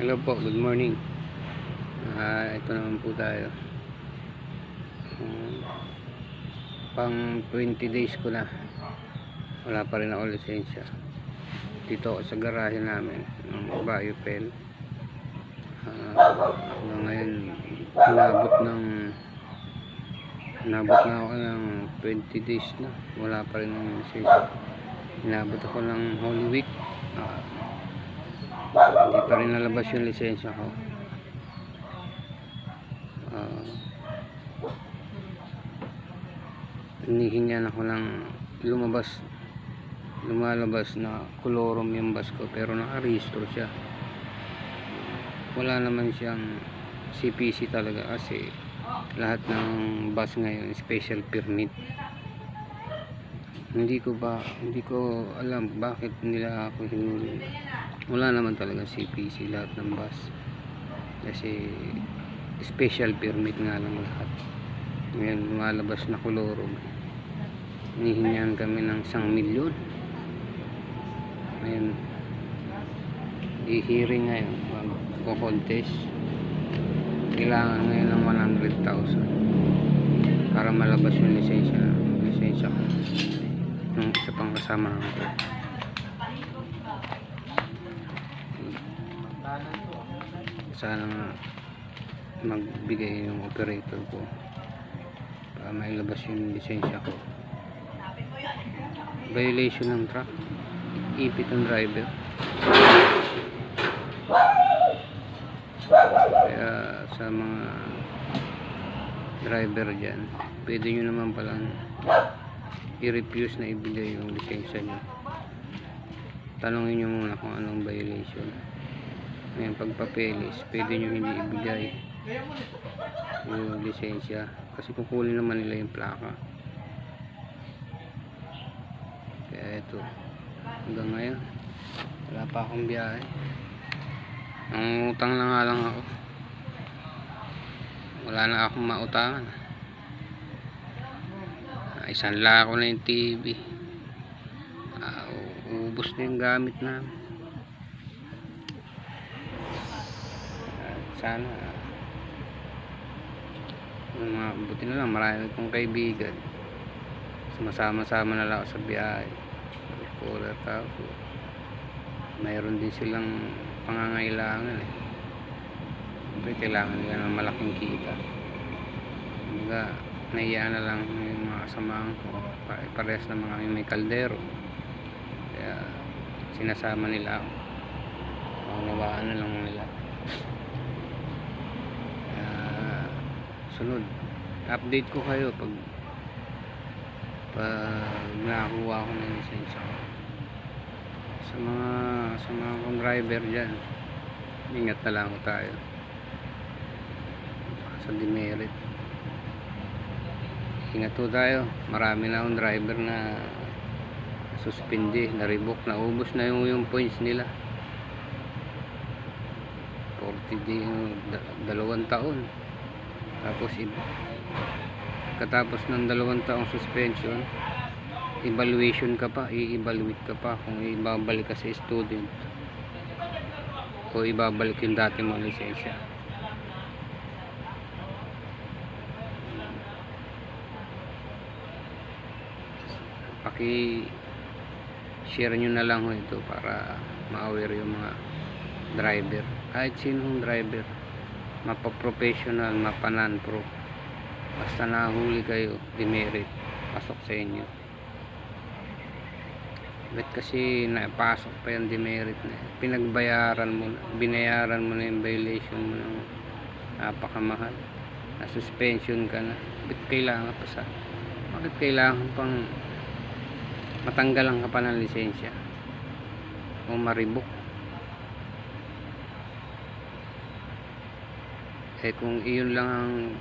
Hello po, good morning. Ito naman po tayo. Pang 20 days ko na. Wala pa rin ako lisensya. Dito ako sa garahe namin ng Biopel. Ngayon inabot na ako ng 20 days na. Wala pa rin ng lisensya. Inabot ako ng Holy Week. Hindi pa rin nalabas yung lisensya ko. Hinihingan ako ng lumalabas na kolorum yung bus ko, pero nakarehistro siya. Wala naman siyang CPC talaga kasi lahat ng bus ngayon special permit. Hindi ko alam bakit nila ako hinuli. Wala naman talaga CPC lahat ng bus kasi special permit nga lang lahat. Ngayon lumalabas na kolorum. Hinihingan kami ng 1 milyon. Ngayon i-hearing ngayon, magko-contest. Kailangan ngayon ng 100,000 para malabas yung lisensya ko ng isa pang kasama ko. Sana nga magbigay yung operator ko para mailabas yung lisensya ko. Violation ng truck, ipit ang driver. Kaya sa mga driver dyan, pwede nyo naman palang i-refuse na ibigay yung lisensya nyo. Tanongin nyo muna kung anong violation. Ngayon pagpapelis, pwede nyo hindi ibigay yung lisensya kasi kukunin naman nila yung plaka. Kaya ito, hanggang ngayon wala pa akong biyahe. Ang utang na nga lang ako, wala na akong mautangan. Isang lako na yung TV. Ubos na yung gamit namin. Sana buti na lang marami kong kaibigan, sumasama-sama na lang ako sa biyahe. Mayroon din silang pangangailangan Siyempre kailangan nila ng malaking kita. Nahiya na lang yung mga kasamahan ko, parehas na mga may kaldero, kaya sinasama nila ako. Maunawaan na lang nila. Sunod update ko kayo pag nakakuha ko ng lisensya ko. Sa mga kong driver dyan, ingat na lang tayo sa demerit. Ingat po tayo. Marami na akong driver na suspindi, na revoke, na ubos na yung points nila. 40 day, 2 taon. Tapos katapos ng 2 taong suspension, evaluation ka pa, i-evaluate ka pa kung ibabalik ka sa student o ibabalik yung dati mong lisensya. Paki-share nyo na lang ito para ma-aware yung mga driver, kahit sinong driver, mapa-professional, mapa-non-pro, basta nahuli kayo, demerit, pasok sa inyo. Ba't kasi napasok pa yung demerit na binayaran mo na yung violation mo ng napakamahal, na suspension ka na, bakit kailangan pang matanggalan ka pa ng lisensya o ma-revoke? Kung iyon lang ang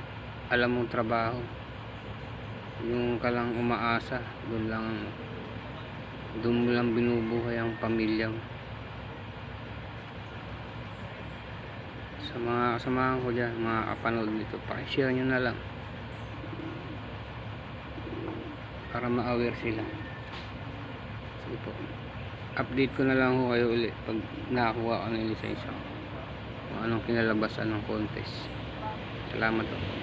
alam mong trabaho, yung ka lang umaasa, doon mo lang binubuhay ang pamilya mo. Sa mga kasamahan ko dyan, mga kapanood nito, pakishare nyo na lang para ma-aware sila. Sige po, update ko na lang ho kayo ulit pag nakakuha ko ng lisensya ko. kung anong kinalabasan ng contest. Salamat po.